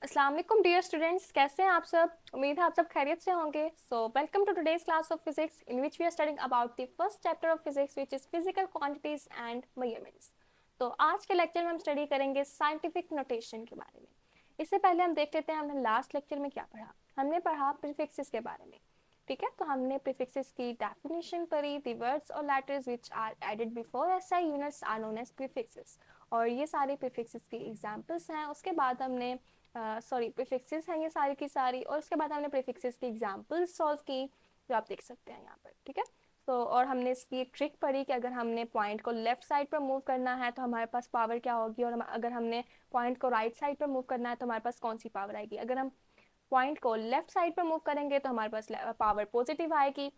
अस्सलाम वालेकुम dear students, कैसे हैं आप सब। उम्मीद है आप सब खैरियत से होंगे। So welcome to today's class of physics in which we are studying about the first chapter of physics which is physical quantities and measurements. तो आज के लेक्चर में हम स्टडी करेंगे साइंटिफिक नोटेशन के बारे में। इससे पहले हम देख लेते हैं हमने लास्ट लेक्चर में क्या पढ़ा। हमने पढ़ा प्रीफिक्सेस के बारे में। ठीक है, तो हमने प्रीफिक्सेस की डेफिनेशन पढ़ी। द वर्ड्स और letters which are added before SI units are known as prefixes. और ये सारे प्रीफिक्सेस की एग्जांपल्स हैं। उसके बाद हमने प्रीफिक्सेस हैं ये सारी की सारी, और उसके बाद हमने प्रीफिक्सेस की एग्जांपल्स सॉल्व की, जो आप देख सकते हैं यहाँ पर। ठीक है, तो और हमने इसकी एक ट्रिक पढ़ी कि अगर हमने पॉइंट को लेफ्ट साइड पर मूव करना है तो हमारे पास पावर क्या होगी, और अगर हमने पॉइंट को राइट साइड पर मूव करना है तो हमारे पास कौन सी पावर आएगी। अगर हम पॉइंट को लेफ्ट साइड पर मूव करेंगे तो हमारे पास पावर पॉजिटिव आएगी।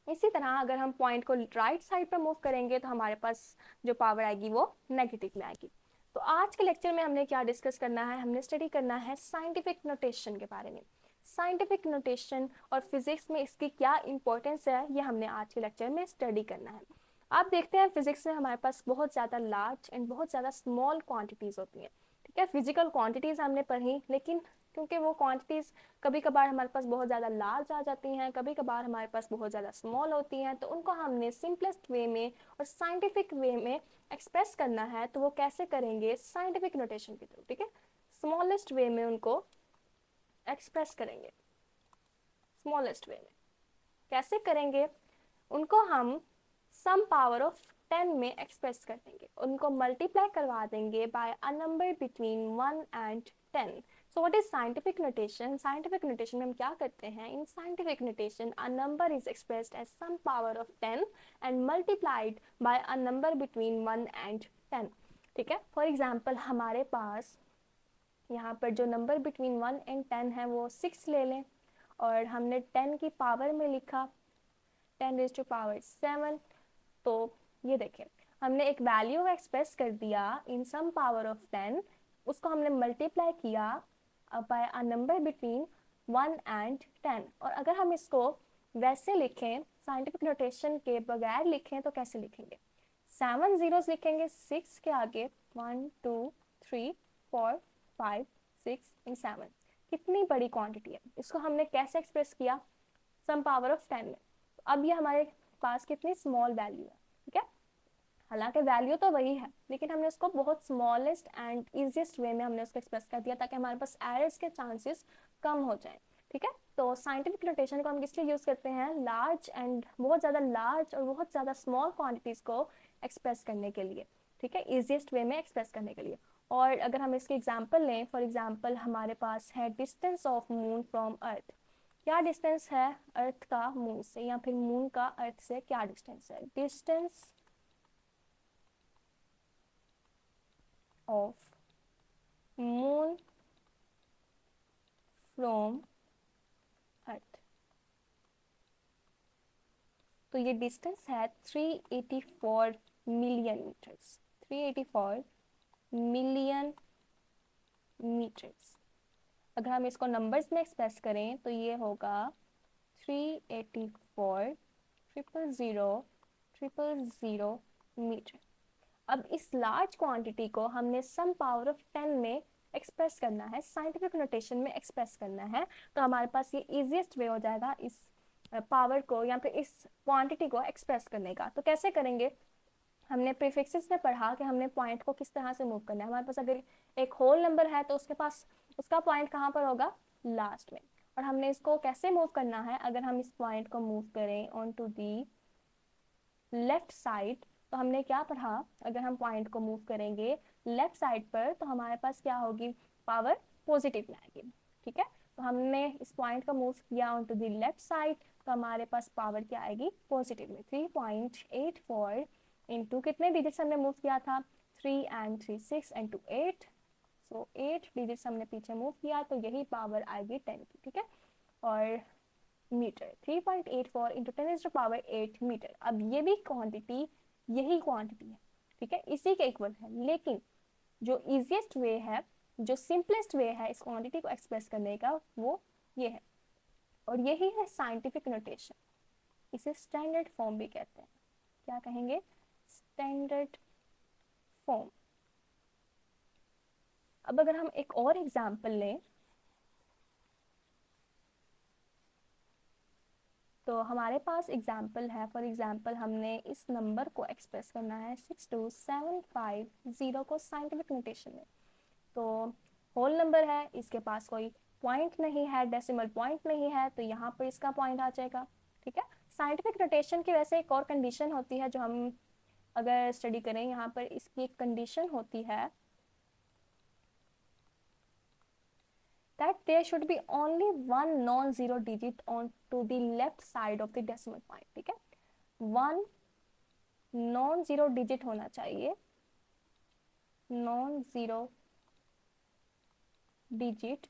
इसी तरह अगर हम पॉइंट को राइट साइड पर मूव करेंगे तो हमारे पास जो पावर आएगी वो नेगेटिव में आएगी। तो आज के लेक्चर में हमने क्या डिस्कस करना है, हमने स्टडी करना है साइंटिफिक नोटेशन के बारे में। साइंटिफिक नोटेशन और फिजिक्स में इसकी क्या इंपॉर्टेंस है, ये हमने आज के लेक्चर में स्टडी करना है। आप देखते हैं फिजिक्स में हमारे पास बहुत ज़्यादा लार्ज एंड बहुत ज़्यादा स्मॉल क्वांटिटीज़ होती हैं। ठीक है, फिजिकल क्वांटिटीज़ हमने पढ़ी, लेकिन क्योंकि वो क्वांटिटीज़ कभी कभार हमारे पास बहुत ज़्यादा लार्ज आ जाती हैं, कभी कभार हमारे पास बहुत ज़्यादा स्मॉल होती हैं, तो उनको हमने सिंपलेस्ट वे में और साइंटिफिक वे में एक्सप्रेस करना है। तो वो कैसे करेंगे, साइंटिफिक नोटेशन के थ्रू। ठीक है, स्मॉलेस्ट वे में उनको एक्सप्रेस करेंगे। स्मॉलेस्ट वे में कैसे करेंगे, उनको हम सम पावर ऑफ 10 में एक्सप्रेस कर देंगे, उनको मल्टीप्लाई करवा देंगे by a number between 1 and 10। So what is scientific notation. Scientific notation में हम क्या करते हैं, in scientific notation a number is expressed as some power of 10 and multiplied by a number between 1 and 10। ठीक है, for example हमारे पास यहाँ पर जो नंबर बिटवीन 1 एंड 10 है वो 6 ले लें, और हमने 10 की पावर में लिखा 10⁻⁷। तो ये देखें, हमने एक वैल्यू एक्सप्रेस कर दिया इन सम पावर ऑफ 10, उसको हमने मल्टीप्लाई किया by a number between 1 and 10। और अगर हम इसको वैसे लिखें, साइंटिफिक नोटेशन के बगैर लिखें, तो कैसे लिखेंगे, 7 जीरोस लिखेंगे 6 के आगे, 1 2 3 4 5 6 एंड 7। कितनी बड़ी क्वांटिटी है, इसको हमने कैसे एक्सप्रेस किया, सम पावर ऑफ 10 में। अब ये हमारे पास कितनी स्मॉल वैल्यू है। ठीक है, हालांकि वैल्यू तो वही है, लेकिन हमने उसको बहुत स्मॉलेस्ट एंड इजीएस्ट वे में हमने उसको एक्सप्रेस कर दिया, ताकि हमारे पास एरर्स के चांसेस कम हो जाएं। ठीक है, तो साइंटिफिक नोटेशन को हम किस लिए यूज करते हैं, लार्ज एंड बहुत ज़्यादा लार्ज और बहुत ज़्यादा स्मॉल क्वांटिटीज को एक्सप्रेस करने के लिए। ठीक है, इजिएस्ट वे में एक्सप्रेस करने के लिए। और अगर हम इसके एग्जाम्पल लें, फॉर एग्जाम्पल हमारे पास है डिस्टेंस ऑफ मून फ्रॉम अर्थ। क्या डिस्टेंस है अर्थ का मून से, या फिर मून का अर्थ से क्या डिस्टेंस है, डिस्टेंस ऑफ मून फ्रॉम अर्थ। तो ये डिस्टेंस है 384 मिलियन मीटर्स, 384 मिलियन मीटर्स। अगर हम इसको नंबर्स में एक्सप्रेस करें तो ये होगा 384 ट्रिपल ज़ीरो मीटर। अब इस लार्ज क्वांटिटी को हमने सम पावर ऑफ 10 में एक्सप्रेस करना है, साइंटिफिक नोटेशन में एक्सप्रेस करना है। तो हमारे पास ये इजीएस्ट वे हो जाएगा इस पावर को या फिर इस क्वांटिटी को एक्सप्रेस करने का। तो कैसे करेंगे, हमने प्रीफिक्सेस में पढ़ा कि हमने पॉइंट को किस तरह से मूव करना है। हमारे पास अगर एक होल नंबर है तो उसके पास उसका पॉइंट कहाँ पर होगा, लास्ट में। और हमने इसको कैसे मूव करना है, अगर हम इस पॉइंट को मूव करें on to the left side, तो हमने क्या पढ़ा, अगर हम पॉइंट को मूव करेंगे लेफ्ट साइड पर तो हमारे पास क्या होगी, पावर पॉजिटिव में आएगी। ठीक है, तो हमने इस पॉइंट को मूव किया on to the left side, तो हमारे पास पावर क्या आएगी, पॉजिटिव में। 3.84 इंटू कितने डिजिट्स हमने मूव किया था, 3 एंड 3 6 एंड 2 8। सो 8 डिजिट्स हमने पीछे मूव किया, तो यही पावर आएगी 10 की। ठीक है, और मीटर 3.84 इंटू 10⁻8 मीटर। अब ये भी क्वांटिटी, यही क्वांटिटी है। ठीक है, इसी के इक्वल है, लेकिन जो इजीएस्ट वे है, जो सिंपलेस्ट वे है इस क्वांटिटी को एक्सप्रेस करने का, वो ये है। और यही है साइंटिफिक नोटेशन। इसे स्टैंडर्ड फॉर्म भी कहते हैं। क्या कहेंगे, स्टैंडर्ड फॉर्म। अब अगर हम एक और एग्जाम्पल लें, तो हमारे पास एग्जाम्पल है, फॉर एग्जाम्पल हमने इस नंबर को एक्सप्रेस करना है 62750 को साइंटिफिक नोटेशन में। तो होल नंबर है, इसके पास कोई पॉइंट नहीं है, डेसिमल पॉइंट नहीं है, तो यहाँ पर इसका पॉइंट आ जाएगा। ठीक है, साइंटिफिक नोटेशन की वैसे एक और कंडीशन होती है जो हम अगर स्टडी करें, यहाँ पर इसकी एक कंडीशन होती है that there should be only one non-zero digit on to the left side of the decimal point। ठीक है, वन नॉन जीरो डिजिट होना चाहिए, non zero digit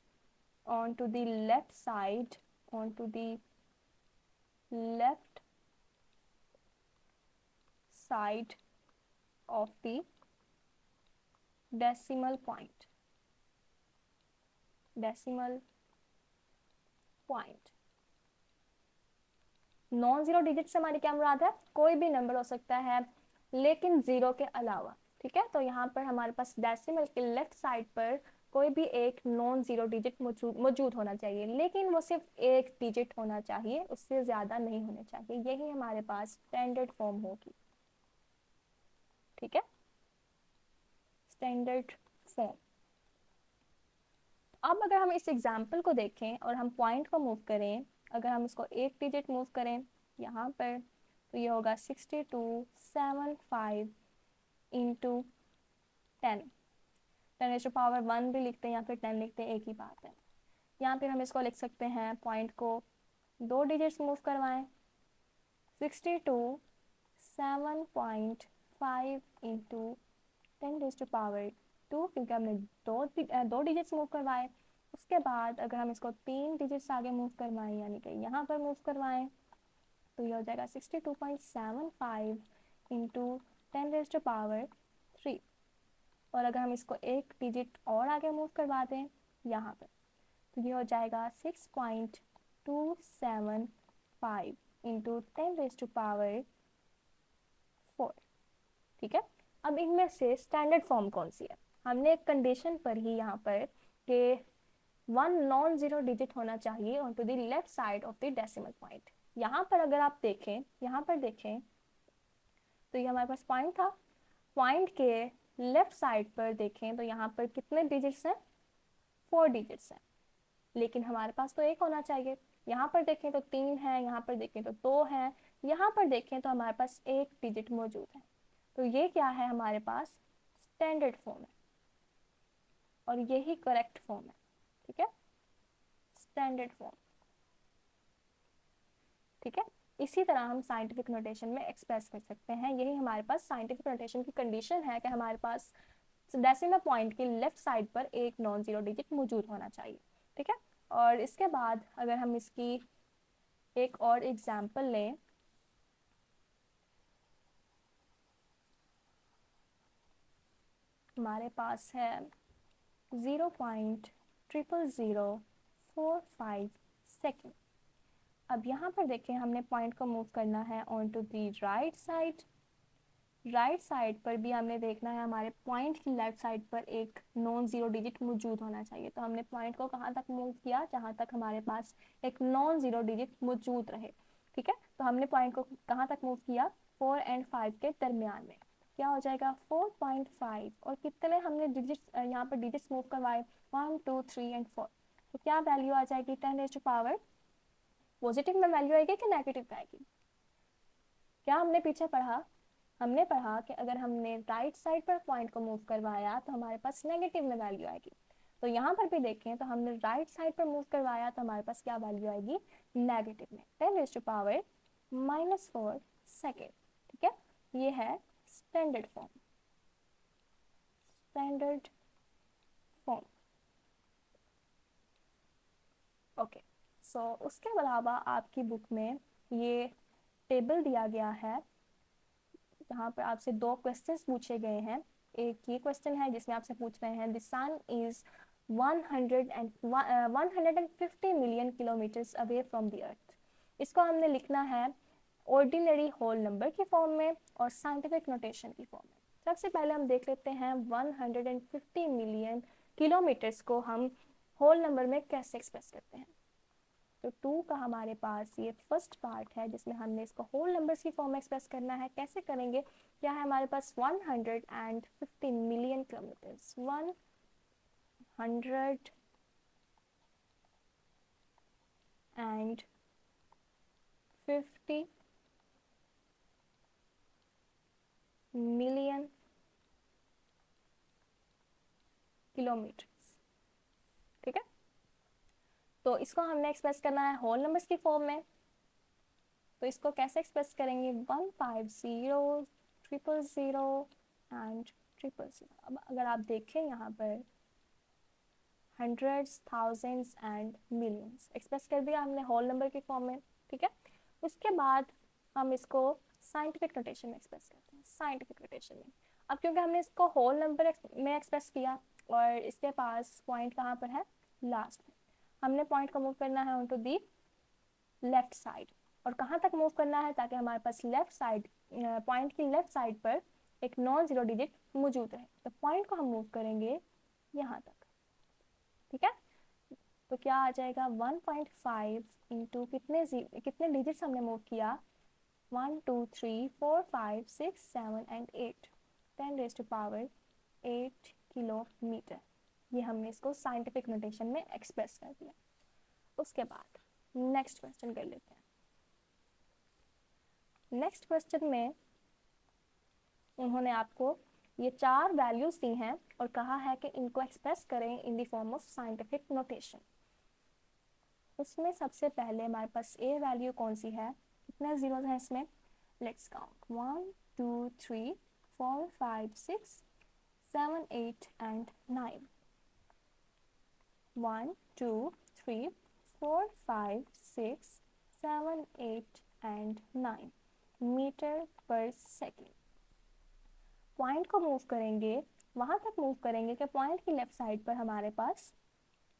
onto the left side, onto the left side of the decimal point, decimal point। Non zero digit से हमारी क्या मुराद है, कोई भी नंबर हो सकता है लेकिन जीरो के अलावा। ठीक है, तो यहाँ पर हमारे पास डेसिमल के लेफ्ट साइड पर कोई भी एक नॉन जीरो डिजिट मौजूद होना चाहिए, लेकिन वो सिर्फ एक डिजिट होना चाहिए, उससे ज्यादा नहीं होने चाहिए। यही हमारे पास स्टैंडर्ड फॉर्म होगी। ठीक है, स्टैंडर्ड फॉर्म। अब अगर हम इस एग्जाम्पल को देखें और हम पॉइंट को मूव करें, अगर हम इसको एक डिजिट मूव करें यहाँ पर, तो ये होगा 6275 इंटू 10। 10⁻1 भी लिखते हैं या फिर 10 लिखते हैं, एक ही बात है। यहाँ पर हम इसको लिख सकते हैं, पॉइंट को दो डिजिट्स मूव करवाएं, 62.7.5 इंटू 10⁻2, क्योंकि हमने दो डिजिट्स मूव करवाए। उसके बाद अगर हम इसको तीन डिजिट्स आगे मूव करवाएं, यानी कि यहाँ पर मूव करवाएं, तो ये हो जाएगा 62.75 इंटू 10⁻3। और अगर हम इसको एक डिजिट और आगे मूव करवा दें यहाँ पर, तो ये हो जाएगा 6.275 इंटू 10⁻4। ठीक है, अब इनमें से स्टैंडर्ड फॉर्म कौन सी है, हमने एक कंडीशन पर ही यहाँ पर कि वन नॉन जीरो डिजिट होना चाहिए on to the left side of the decimal point. यहाँ पर अगर आप देखें, यहाँ पर देखें, तो ये हमारे पास पॉइंट था, पॉइंट के लेफ्ट साइड पर देखें तो यहाँ पर कितने डिजिट्स हैं, 4 डिजिट्स हैं, लेकिन हमारे पास तो एक होना चाहिए। यहाँ पर देखें तो 3 है, यहाँ पर देखें तो 2 है, यहाँ पर देखें तो हमारे पास एक डिजिट मौजूद है। तो ये क्या है, हमारे पास स्टैंडर्ड फॉर्म है और यही करेक्ट फॉर्म है। ठीक है, स्टैंडर्ड फॉर्म। ठीक है, इसी तरह हम साइंटिफिक नोटेशन में एक्सप्रेस कर सकते हैं। यही हमारे पास साइंटिफिक नोटेशन की कंडीशन है कि हमारे पास डेसिमल पॉइंट की लेफ्ट साइड पर एक नॉन जीरो डिजिट मौजूद होना चाहिए। ठीक है, और इसके बाद अगर हम इसकी एक और एग्जाम्पल लें, हमारे पास है 0.00045 सेकेंड। अब यहाँ पर देखें, हमने पॉइंट को मूव करना है on to the right side. Right side पर भी हमने देखना है, हमारे पॉइंट की लेफ्ट साइड पर एक नॉन जीरो डिजिट मौजूद होना चाहिए। तो हमने पॉइंट को कहाँ तक मूव किया, जहाँ तक हमारे पास एक नॉन जीरो डिजिट मौजूद रहे। ठीक है, तो हमने पॉइंट को कहाँ तक मूव किया, 4 और 5 के दरमियान में। क्या हो जाएगा 4.5, और कितने हमने डिजिट्स यहाँ पर डिजिट्स मूव करवाए, 1 2 3 और 4। तो क्या वैल्यू आ जाएगी, 10⁻, पॉजिटिव में वैल्यू आएगी कि नेगेटिव में आएगी। क्या हमने पीछे पढ़ा, हमने पढ़ा कि अगर हमने राइट साइड पर पॉइंट को मूव करवाया तो हमारे पास नेगेटिव में वैल्यू आएगी। तो यहाँ पर भी देखें तो हमने राइट साइड पर मूव करवाया तो हमारे पास क्या वैल्यू आएगी, नेगेटिव में, 10⁻⁻4 सेकेंड। ठीक है, ये है standard form, standard form. Okay, so उसके अलावा आपकी बुक में ये टेबल दिया गया है, जहाँ पर आपसे दो क्वेश्चंस पूछे गए हैं। एक ये क्वेश्चन है जिसमें आपसे पूछ रहे हैं, the sun is 150 million kilometres away from the earth. इसको हमने लिखना है ऑर्डिनरी होल नंबर की फॉर्म में और साइंटिफिक नोटेशन की फॉर्म में। सबसे पहले हम देख लेते हैं 150 मिलियन किलोमीटर्स को हम होल नंबर में कैसे एक्सप्रेस करते हैं। तो 2 का हमारे पास ये फर्स्ट पार्ट है जिसमें हमने इसको होल नंबर्स की फॉर्म में एक्सप्रेस करना है। कैसे करेंगे? क्या है हमारे पास 150 मिलियन किलोमीटर्स, 150 मिलियन किलोमीटर्स। ठीक है, तो इसको हमने एक्सप्रेस करना है होल नंबर्स की फॉर्म में। तो इसको कैसे एक्सप्रेस करेंगे? 150 000 एंड 000। अब अगर आप देखें यहाँ पर hundreds, thousands and millions express कर दिया हमने होल नंबर की फॉर्म में। ठीक है, उसके बाद हम इसको साइंटिफिक नोटेशन में एक्सप्रेस करते हैं, साइंटिफिक नोटेशन में। अब क्योंकि हमने इसको होल नंबर में एक्सप्रेस किया और इसके पास पॉइंट कहाँ पर है? लास्ट में। हमने पॉइंट को मूव करना है on to the left side. और कहाँ तक मूव करना है? ताकि हमारे पास लेफ्ट साइड, पॉइंट की लेफ्ट साइड पर एक नॉन जीरो डिजिट मौजूद रहे। तो पॉइंट को हम मूव करेंगे यहाँ तक। ठीक है, तो क्या आ जाएगा? 1.5 इंटू कितने डिजिट्स हमने मूव किया? 1 2 3 4 5 6 7 and 8, 10 raise to power 8 kilometre. ये हमने इसको साइंटिफिक नोटेशन में एक्सप्रेस कर दिया। उसके बाद नेक्स्ट क्वेश्चन कर लेते हैं। नेक्स्ट क्वेश्चन में उन्होंने आपको ये 4 वैल्यूज दी हैं और कहा है कि इनको एक्सप्रेस करें in the form of scientific notation. उसमें सबसे पहले हमारे पास ए वैल्यू कौन सी है? कितने जीरोस हैं इसमें? Let's count 1 2 3 4 5 6 7 8 and 9। 1 2 3 4 5 6 7 8 and 9 metre पर सेकेंड। पॉइंट को मूव करेंगे, वहां तक मूव करेंगे कि पॉइंट की लेफ्ट साइड पर हमारे पास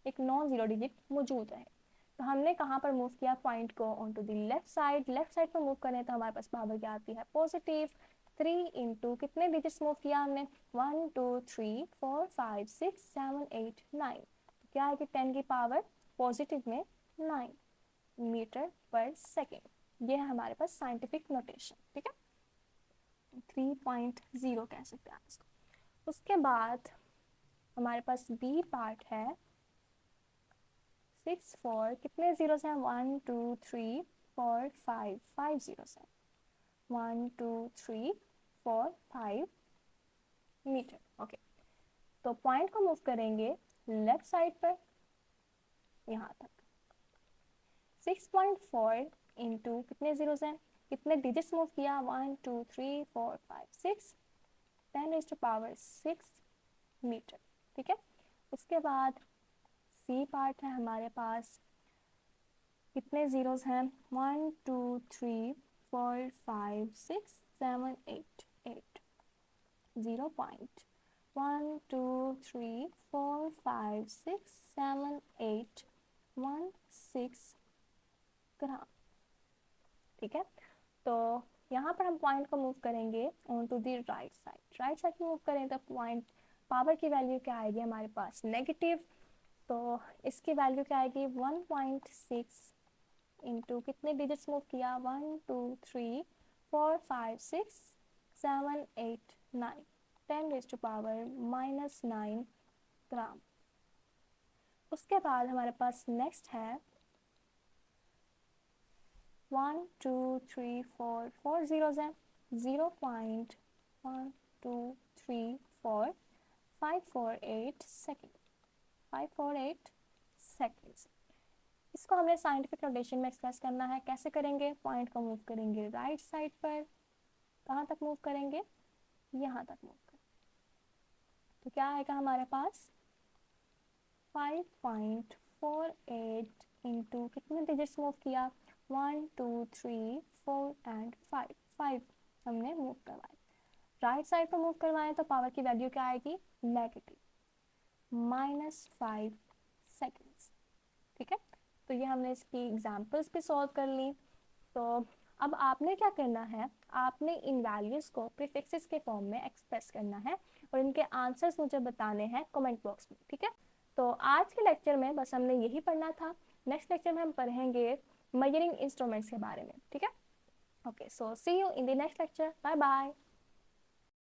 एक नॉन जीरो डिजिट मौजूद है। तो हमने कहाँ पर मूव किया पॉइंट को? On to the left side. Left side पर मूव करें तो हमारे पास पावर क्या आती है? पॉजिटिव। 3 इंटू कितने डिजिट्स मूव किया हमने? 1 2 3 4 5 6 7 8 9। तो क्या है कि 10 की पावर पॉजिटिव में 9 मीटर पर सेकेंड। ये है हमारे पास साइंटिफिक नोटेशन। ठीक है, 3.0 कह सकते हैं आप इसको। उसके बाद हमारे पास बी पार्ट है 6 4 कितने जीरोस हैं? 1 2 3 4 5 5 जीरोस हैं। 1 2 3 4 5 मीटर। ओके, तो पॉइंट को मूव करेंगे लेफ्ट साइड पर यहाँ तक। 6.4 इंटू कितने जीरोस हैं? कितने डिजिट्स मूव किया? 1 2 3 4 5 6, 10 रेज़ टू पावर 6 मीटर। ठीक है, उसके बाद सी पार्ट है हमारे पास। कितने जीरोस हैं? 1 2 3 4 5 6 7 8 8। 0.1 2 3 4 5 6 7 8 1 6 ग्राम। ठीक है, तो यहाँ पर हम पॉइंट को मूव करेंगे on to the right side. Right side move करें तो पॉइंट पावर की वैल्यू क्या आएगी हमारे पास? नेगेटिव। तो इसकी वैल्यू क्या आएगी? 1.6 इंटू कितने डिजिट्स मूव किया? 1 2 3 4 5 6 7 8 9, 10 रेज़ टू पावर -9 ग्राम। उसके बाद हमारे पास नेक्स्ट है 1 2 3 4 4 जीरोस हैं। 0.1 2 3 4 548 सेकेंड, 548 सेकेंड्स। इसको हमने साइंटिफिक नोटेशन में एक्सप्रेस करना है। कैसे करेंगे? पॉइंट को मूव करेंगे राइट साइड पर। कहाँ तक मूव करेंगे? यहाँ तक मूव करेंगे। तो क्या आएगा हमारे पास? 5.48 इंटू कितने डिजिट्स मूव किया? 1 2 3 4 एंड 5, 5 हमने मूव करवाए। राइट साइड पर मूव करवाएं तो पावर की वैल्यू क्या आएगी? Negative, -5 seconds. ठीक है, तो ये हमने इसकी एग्जाम्पल्स भी सॉल्व कर ली। तो अब आपने क्या करना है? आपने इन वैल्यूज को प्रीफिक्सेस के फॉर्म में एक्सप्रेस करना है और इनके आंसर्स मुझे बताने हैं कमेंट बॉक्स में। ठीक है, तो आज के लेक्चर में बस हमने यही पढ़ना था। नेक्स्ट लेक्चर में हम पढ़ेंगे मेजरिंग इंस्ट्रूमेंट्स के बारे में, ठीक है। Okay, so see you in the next lecture, bye bye.